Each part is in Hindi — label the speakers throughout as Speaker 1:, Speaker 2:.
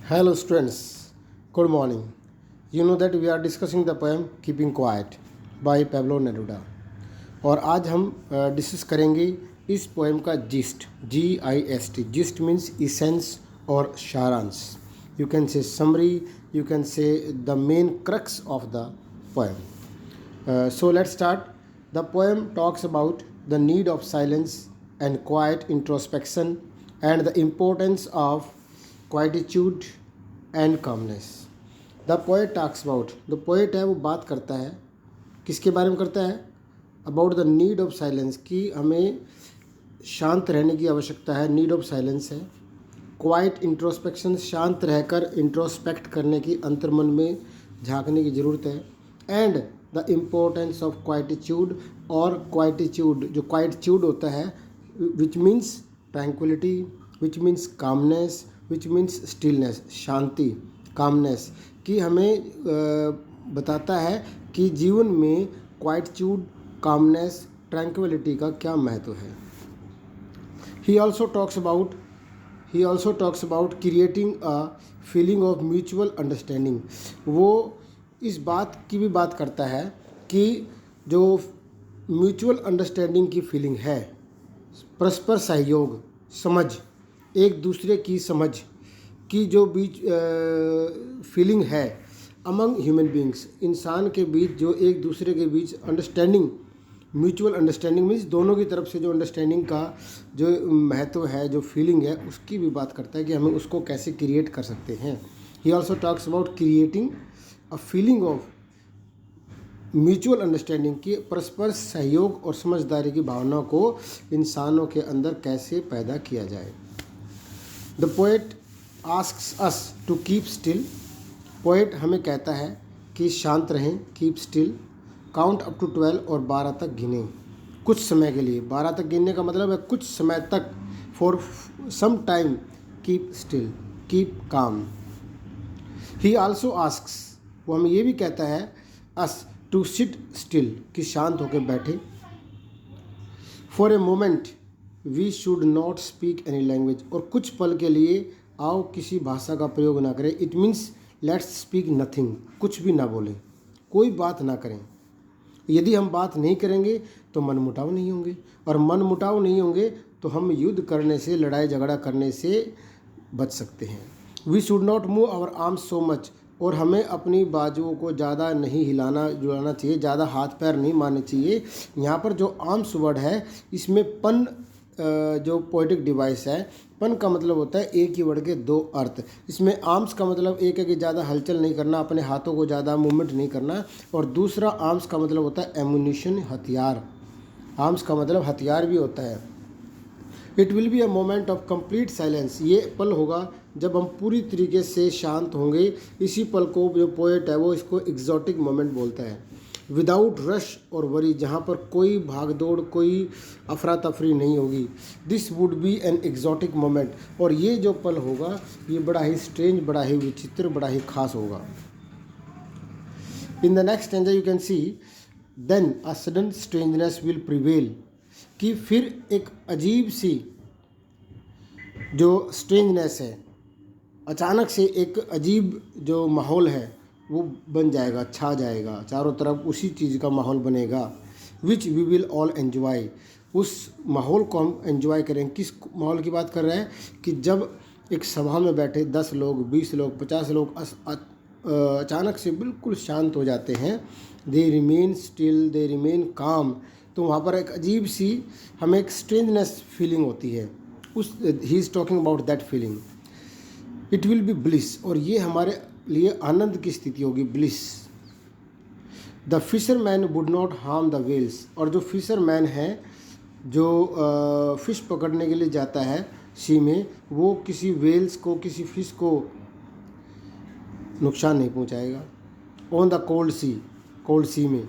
Speaker 1: Hello students, good morning. You know that we are discussing the poem Keeping Quiet by Pablo Neruda. और आज हम डिस्कस करेंगे इस पोएम का GIST. जिस्ट मीन्स इसेंस और सारांश. यू कैन से summary, you can say the main crux of the poem. So let's start. The poem talks about the need of silence and quiet introspection and the importance of quietude and calmness. The poet talks about, the poet है वो बात करता है, किसके बारे में करता है? About the need of silence, कि हमें शांत रहने की आवश्यकता है. नीड ऑफ साइलेंस है. क्वाइट इंट्रोस्पेक्शन, शांत रहकर इंट्रोस्पेक्ट करने की, अंतर्मन में झांकने की ज़रूरत है. एंड द इम्पोर्टेंस ऑफ क्वाइटिट्यूड, और क्वाइटिट्यूड, जो क्वाइटिट्यूड होता है which means tranquillity, which means calmness, which means stillness, Shanti, calmness, कि हमें बताता है कि जीवन में क्वाइटिट्यूड, कामनेस, ट्रैंक्विलिटी का क्या महत्व है. He also talks about creating a feeling of mutual understanding. वो इस बात की भी बात करता है कि जो म्यूचुअल अंडरस्टैंडिंग की फीलिंग है, परस्पर सहयोग, समझ, एक दूसरे की समझ की जो बीच फीलिंग है अमंग ह्यूमन बींग्स, इंसान के बीच जो एक दूसरे के बीच अंडरस्टैंडिंग, म्यूचुअल अंडरस्टैंडिंग मीन्स दोनों की तरफ से जो अंडरस्टैंडिंग का जो महत्व है, जो फीलिंग है, उसकी भी बात करता है कि हमें उसको कैसे क्रिएट कर सकते हैं. He also talks about creating a feeling of mutual understanding, की परस्पर सहयोग और समझदारी की भावना को इंसानों के अंदर कैसे पैदा किया जाए. The poet asks us to keep still. Poet हमें कहता है कि शांत रहें, keep still, count up to 12 और 12 तक गिनें कुछ समय के लिए. 12 तक गिनने का मतलब है कुछ समय तक, for some time, keep still, keep calm. He also asks, वो हमें ये भी कहता है, अस टू सिट स्टिल, कि शांत होकर बैठे. For a moment we should not speak any language, और कुछ पल के लिए आओ किसी भाषा का प्रयोग ना करें. It means let's speak nothing, कुछ भी ना बोलें, कोई बात ना करें. यदि हम बात नहीं करेंगे तो मनमुटाव नहीं होंगे, और मनमुटाव नहीं होंगे तो हम युद्ध करने से, लड़ाई झगड़ा करने से बच सकते हैं. We should not move our arms so much, और हमें अपनी बाजुओं को ज़्यादा नहीं हिलाना जुलाना चाहिए, ज़्यादा हाथ पैर नहीं मारने चाहिए. यहाँ पर जो आर्म्स वर्ड है, इसमें पन जो पोएटिक डिवाइस है, पन का मतलब होता है एक ही वर्ड के दो अर्थ. इसमें आर्म्स का मतलब एक है कि ज़्यादा हलचल नहीं करना, अपने हाथों को ज़्यादा मूवमेंट नहीं करना, और दूसरा आर्म्स का मतलब होता है एमुनिशन, हथियार. आर्म्स का मतलब हथियार भी होता है. It will be a moment of complete silence, ये पल होगा जब हम पूरी तरीके से शांत होंगे. इसी पल को जो पोएट है वो इसको एग्जॉटिक मोमेंट बोलता है. विदाउट रश और वरी, जहाँ पर कोई भागदौड़, कोई अफरा तफरी नहीं होगी. This would be an exotic moment, और ये जो पल होगा ये बड़ा ही स्ट्रेंज, बड़ा ही विचित्र, बड़ा ही खास होगा. In the next stanza you can see, then a sudden strangeness will prevail, कि फिर एक अजीब सी जो स्ट्रेंजनेस है, अचानक से एक अजीब जो माहौल है वो बन जाएगा, छा जाएगा, चारों तरफ उसी चीज़ का माहौल बनेगा. Which we will all enjoy, उस माहौल को हम एंजॉय करेंगे. किस माहौल की बात कर रहे हैं? कि जब एक सभा में बैठे 10 लोग, 20 लोग, 50 लोग अचानक से बिल्कुल शांत हो जाते हैं. They remain still, they remain काम, तो वहाँ पर एक अजीब सी हमें एक स्ट्रेंजनेस फीलिंग होती है. उस he is talking about that feeling. It will be bliss, और ये हमारे लिए आनंद की स्थिति होगी, bliss. The fisherman would not harm the whales, और जो फिशर मैन है, जो फिश पकड़ने के लिए जाता है सी में, वो किसी वेल्स को, किसी फिश को नुकसान नहीं पहुंचाएगा. ऑन द कोल्ड सी में.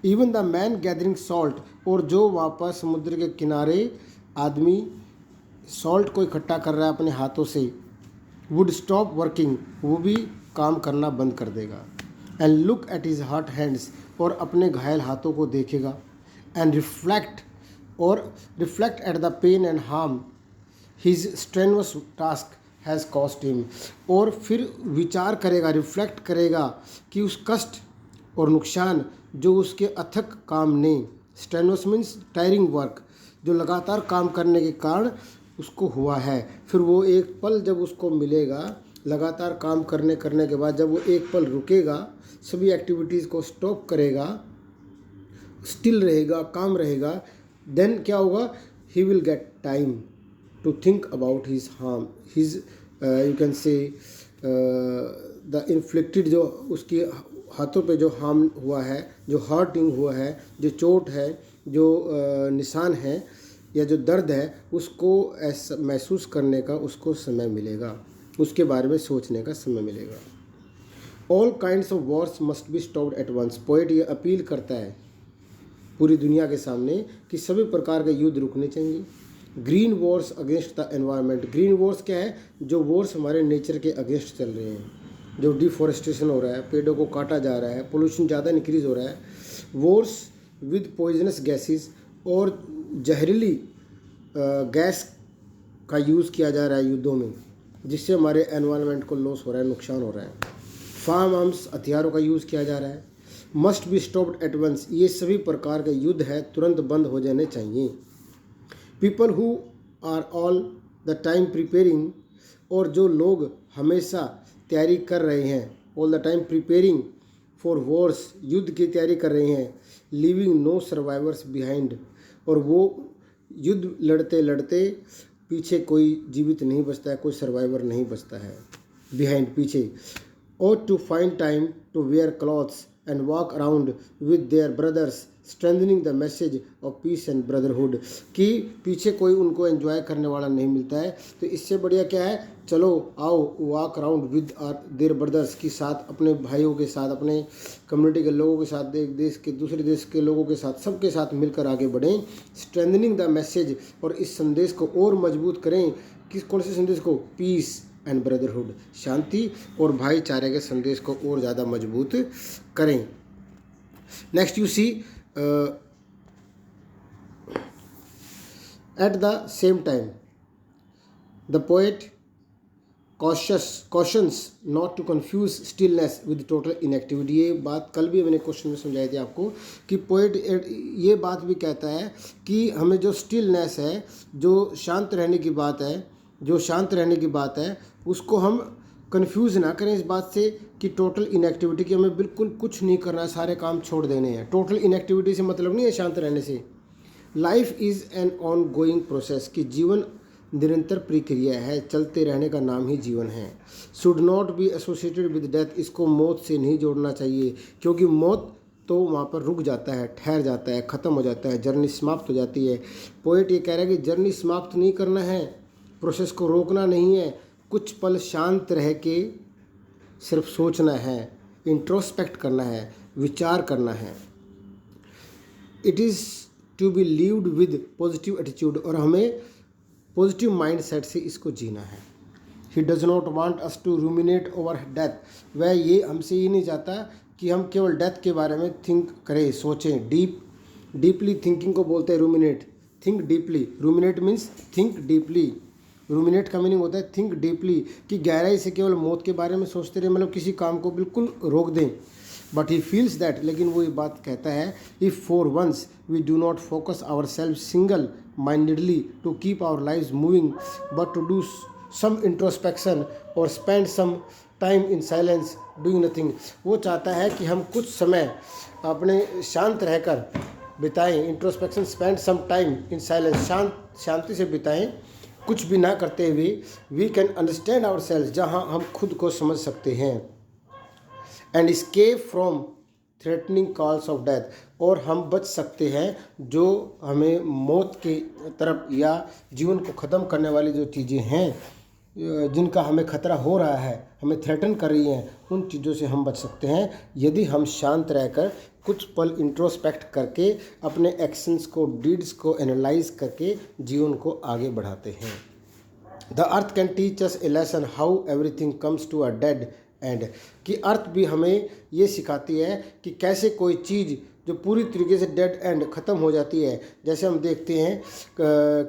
Speaker 1: Even the man gathering salt, और जो वहाँ पर समुद्र के किनारे आदमी सॉल्ट को इकट्ठा कर रहा है अपने हाथों से, वुड स्टॉप वर्किंग, वो भी काम करना बंद कर देगा. And look at his hurt hands, और अपने घायल हाथों को देखेगा. And reflect at the pain and harm his strenuous task, has cost him, और फिर विचार करेगा, रिफ्लेक्ट करेगा कि उस कष्ट और नुकसान जो उसके अथक काम ने, स्ट्रेनुअस मीन्स टायरिंग वर्क, जो लगातार काम करने के कारण उसको हुआ है, फिर वो एक पल जब उसको मिलेगा, लगातार काम करने के बाद जब वो एक पल रुकेगा, सभी एक्टिविटीज़ को स्टॉप करेगा, स्टिल रहेगा, काम रहेगा, देन क्या होगा, he will get time to think about his harm, his you can say the inflicted, जो उसकी हाथों पे जो हार्म हुआ है, जो हर्टिंग हुआ है, जो चोट है, जो निशान है या जो दर्द है, उसको ऐसा महसूस करने का उसको समय मिलेगा, उसके बारे में सोचने का समय मिलेगा। All kinds of wars must be stopped at once. Poet ये अपील करता है पूरी दुनिया के सामने कि सभी प्रकार के युद्ध रुकने चाहिए। Green Wars against the environment. Green Wars क्या है? जो वॉर्स हमारे नेचर के अगेंस्ट चल रहे हैं, जो डिफॉरेस्टेशन हो रहा है, पेड़ों को काटा जा रहा है, पोल्यूशन ज़्यादा इंक्रीज हो रहा है, वॉर्स विद पॉइजनस गैसेस, और जहरीली गैस का यूज़ किया जा रहा है युद्धों में, जिससे हमारे एनवायरनमेंट को लॉस हो रहा है, नुकसान हो रहा है। फार्म आर्म्स, हथियारों का यूज़ किया जा रहा है। Must be stopped at once. ये सभी प्रकार के युद्ध है, तुरंत बंद हो जाने चाहिए। People who are all the time preparing, और जो लोग हमेशा तैयारी कर रहे हैं, all the time preparing for wars, युद्ध की तैयारी कर रहे हैं, लीविंग नो सर्वाइवर्स बिहाइंड, और वो युद्ध लड़ते लड़ते पीछे कोई जीवित नहीं बचता है, कोई सर्वाइवर नहीं बचता है बिहाइंड, पीछे। और to find time to wear clothes and walk around with their brothers, strengthening the message of peace and brotherhood, कि पीछे कोई उनको एंजॉय करने वाला नहीं मिलता है, तो इससे बढ़िया क्या है, चलो आओ walk around with their brothers के साथ, अपने भाइयों के साथ, अपने कम्युनिटी के लोगों के साथ, एक देश के दूसरे देश के लोगों के साथ, सबके साथ मिलकर आगे बढ़ें। स्ट्रेंथनिंग द मैसेज, और इस संदेश को और मजबूत करें। कौन से संदेश को? पीस एंड ब्रदरहुड, शांति और भाईचारे के संदेश को और ज़्यादा मजबूत करें। Next you see, at the same time the poet cautions not to confuse stillness with total inactivity। ये बात कल भी मैंने क्वेश्चन में समझाई थी आपको कि पोएट ये बात भी कहता है कि हमें जो स्टिलनेस है, जो शांत रहने की बात है, जो शांत रहने की बात है, उसको हम कंफ्यूज ना करें इस बात से कि टोटल इनएक्टिविटी, की हमें बिल्कुल कुछ नहीं करना, सारे काम छोड़ देने हैं। टोटल इनएक्टिविटी से मतलब नहीं है शांत रहने से। Life is an on going process, कि जीवन निरंतर प्रक्रिया है, चलते रहने का नाम ही जीवन है। Should not be associated with death, इसको मौत से नहीं जोड़ना चाहिए, क्योंकि मौत तो वहाँ पर रुक जाता है, ठहर जाता है, ख़त्म हो जाता है, जर्नी समाप्त हो जाती है। पोएट ये कह रहा है कि जर्नी समाप्त नहीं करना है, प्रोसेस को रोकना नहीं है, कुछ पल शांत रह के सिर्फ सोचना है, इंट्रोस्पेक्ट करना है, विचार करना है। It is to be lived with positive attitude, और हमें पॉजिटिव माइंड सेट से इसको जीना है। He does not want us to ruminate over death, वह ये हमसे ये नहीं चाहता कि हम केवल डेथ के बारे में थिंक करें, सोचें। डीपली थिंकिंग को बोलते हैं ruminate, think deeply. Ruminate means think deeply. Ruminate का मीनिंग होता है थिंक डीपली, कि गहराई से केवल मौत के बारे में सोचते रहे, मतलब किसी काम को बिल्कुल रोक दें। बट ही फील्स दैट, लेकिन वो ये बात कहता है, if for once we do not focus our self single mindedly to keep our lives moving, but to do some introspection और spend some time in silence doing nothing. वो चाहता है कि हम कुछ समय अपने शांत रहकर बिताएं, introspection, spend some time in silence, शांति से बिताएं, कुछ भी ना करते हुए। We can understand our self, जहाँ हम खुद को समझ सकते हैं। And escape from threatening calls of death, और हम बच सकते हैं जो हमें मौत की तरफ या जीवन को ख़त्म करने वाली जो चीज़ें हैं, जिनका हमें खतरा हो रहा है, हमें थ्रेटन कर रही हैं, उन चीज़ों से हम बच सकते हैं यदि हम शांत रहकर कुछ पल इंट्रोस्पेक्ट करके अपने एक्शंस को, डीड्स को एनालाइज करके जीवन को आगे बढ़ाते हैं। The earth can teach us a lesson how everything comes to a dead end, कि अर्थ भी हमें ये सिखाती है कि कैसे कोई चीज़ जो पूरी तरीके से डेड एंड ख़त्म हो जाती है। जैसे हम देखते हैं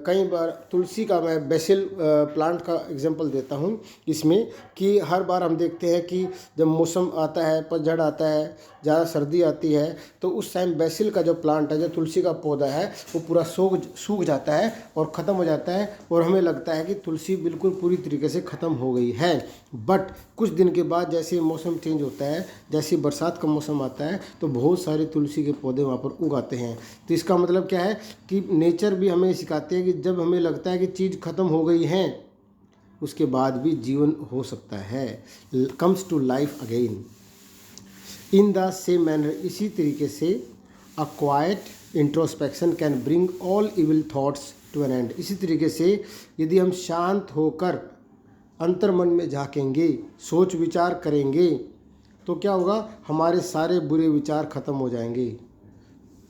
Speaker 1: कई बार तुलसी का, मैं बेसिल प्लांट का एग्जांपल देता हूँ इसमें, कि हर बार हम देखते हैं कि जब मौसम आता है, पतझड़ आता है, ज़्यादा सर्दी आती है, तो उस टाइम बेसिल का जो प्लांट है, जो तुलसी का पौधा है, वो पूरा सूख जाता है और ख़त्म हो जाता है और हमें लगता है कि तुलसी बिल्कुल पूरी तरीके से ख़त्म हो गई है। बट कुछ दिन के बाद जैसे मौसम चेंज होता है, जैसे बरसात का मौसम आता है, तो बहुत सारे तुलसी के पौधे वहाँ पर उगाते हैं। तो इसका मतलब क्या है कि नेचर भी हमें सिखाते हैं कि जब हमें लगता है कि चीज़ ख़त्म हो गई है, उसके बाद भी जीवन हो सकता है, comes to life again. In the same manner, इसी तरीके से a quiet introspection can bring all evil thoughts to an end. इसी तरीके से यदि हम शांत होकर अंतर्मन में झांकेंगे, सोच विचार करेंगे, तो क्या होगा, हमारे सारे बुरे विचार खत्म हो जाएंगे।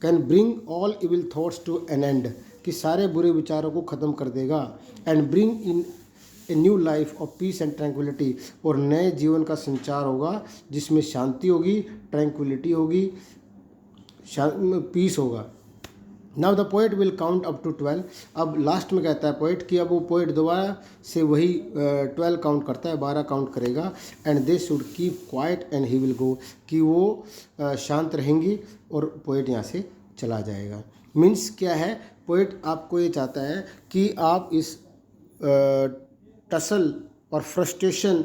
Speaker 1: Can bring all evil thoughts to an end, कि सारे बुरे विचारों को ख़त्म कर देगा। And bring in a new life of peace and tranquillity, और नए जीवन का संचार होगा जिसमें शांति होगी, ट्रैंक्विलिटी होगी, पीस होगा। Now the poet will count up to 12। अब लास्ट में कहता है पोइट कि अब वो पोइट दोबारा से वही 12 काउंट करता है, 12 काउंट करेगा। And they should keep quiet and he will go, कि वो शांत रहेंगी और पोइट यहाँ से चला जाएगा। मीन्स क्या है, पोइट आपको ये चाहता है कि आप इस टसल और फ्रस्ट्रेशन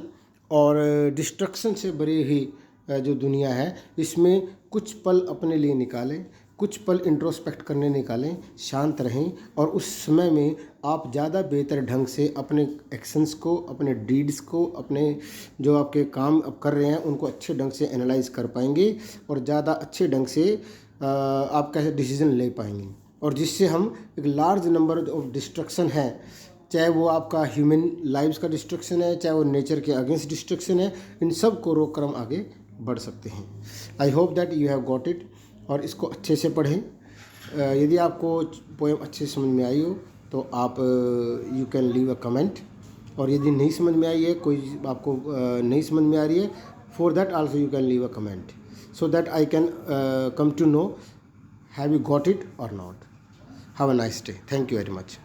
Speaker 1: और डिस्ट्रक्शन से भरी हुई जो दुनिया है, इसमें कुछ पल अपने लिए निकालें, कुछ पल इंट्रोस्पेक्ट करने निकालें, शांत रहें, और उस समय में आप ज़्यादा बेहतर ढंग से अपने एक्शंस को, अपने डीड्स को, अपने जो आपके काम आप कर रहे हैं उनको अच्छे ढंग से एनालाइज कर पाएंगे और ज़्यादा अच्छे ढंग से आप कैसे डिसीजन ले पाएंगे, और जिससे हम एक लार्ज नंबर ऑफ डिस्ट्रक्शन है, चाहे वो आपका ह्यूमन लाइव्स का डिस्ट्रक्शन है, चाहे वो नेचर के अगेंस्ट डिस्ट्रक्शन है, इन सब को रोक कर हम आगे बढ़ सकते हैं। I hope that you have got it, और इसको अच्छे से पढ़ें। यदि आपको पोएम अच्छे से समझ में आई हो तो आप you can leave a comment, और यदि नहीं समझ में आई है, कोई आपको नहीं समझ में आ रही है, for that also you can leave a comment, so that I can come to know have you got it और not. Have a nice day. Thank you very much.